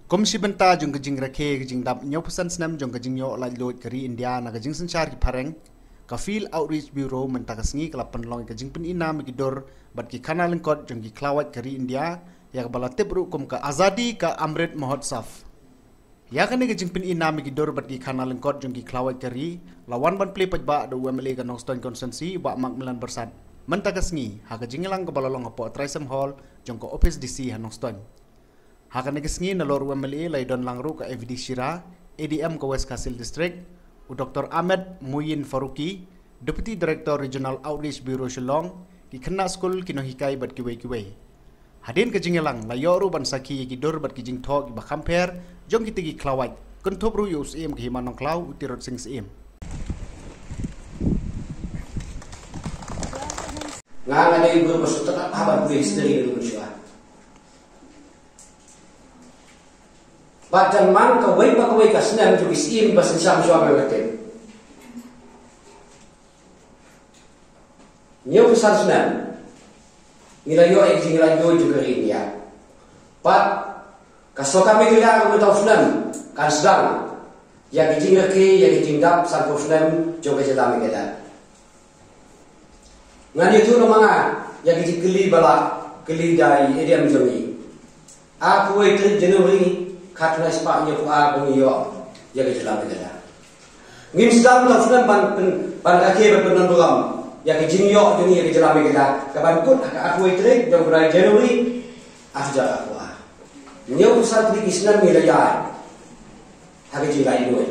Komisi benta jong kejing rakhe kejing dap nyaw pesan senam jong kejing nyaw lai lot kari India na kejing sencar ki pareng kafil outreach bureau mentakas ngi kala penlong kejing pen ina mikidor bat ki kana lengkot jong ki klawat kari India ya bala tebru kom ka azadi ka amrit mahotsav ya kan kejing pen ina mikidor bat ki kana lengkot jong ki klawat kari lawan ban play pajba do wemle ka nongston konsensi ba makmelan bersat mentakas ngi ha kejing lang ka balalong apo Trisam Hall jong ko office DC hanoston Hakan negesngi nalor WMLE lai don langru ke FD Shira, ADM ke West Kasil District, u Dr. Ahmed Muyin Faruqi, Deputy Director Regional Outreach Bureau Shillong, ki kena skul kino hikai bat kiwei-kiwei. Hadin ke jingelang layoru ban saki ki dor bat ki jing thok ba kamper, jong ki tigi klawat, kentob ru yus em ki himanong klaw utirot sing sim. Nganga dai guru pasut tak habat gue istri dulu syua. Badan man kawai ka senam tu isim basin sam syua berkata. Nyo pesan senam. Nilai yo ek nilai yo juga ini ya. Pat kaso kami kita tahu senam kan sedang. Ya kijing laki ya kijing dap san senam coba jalan kita. Ngani itu namanya yang kita keli bala keli dari area menjadi. Aku itu Januari katna sepaknya ku aku yo yang kita lakukan dah. Ngin sedang melakukan ban kaki berpenan beram yang kita yo jadi yang kita lakukan dah. Kapan pun aku itu yang berai Januari aku jaga aku. Nyo usah di kisnan milayai. Hagi jingai doi.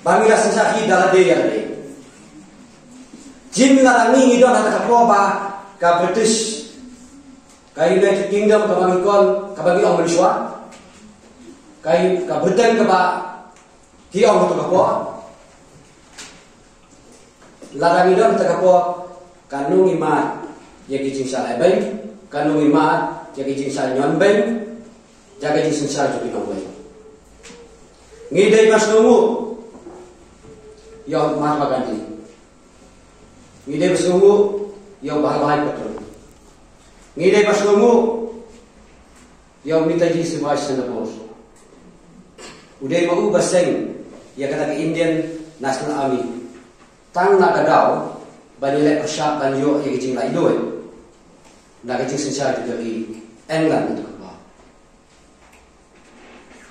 Bangilah sensasi dalam dia ni. Jim ngarangi ngidon hata kaproba ka British ka United Kingdom ka bangikon ka bagi orang Malaysia ka Britain ka ba ki orang tu kapo larang ngidon hata kapo kanung imat ya ki jing salai baik kanung imat ya ki jing sal nyon baik jaga jing sensal tu binong baik ngidai pas nungu ya Mahatma Gandhi Ngidai bersungguh, yang bahal-bahal betul. Ngidai bersungguh, yang minta jadi Subhash Chandra Bose. Udah mau baseng, yang kata ke Indian National Army. Tang nak kadau, banilai persiap dan yo yang kecing lai doi. Nak kecing sensar juga di England itu apa?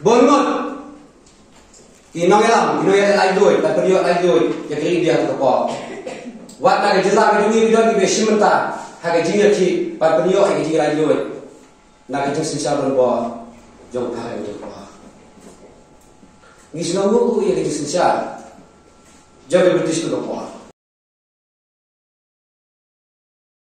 Bongot, inong elam lai doi, tapi yo lai doi, yang kiri dia itu apa? Wat na gejala bidungi bidon ibe simenta haga jinga ki pa peniyo haga jinga radio na ga jing sisa bon bo jong pa ha jong pa ngisno go ku ye ga jing sisa jabe British to ko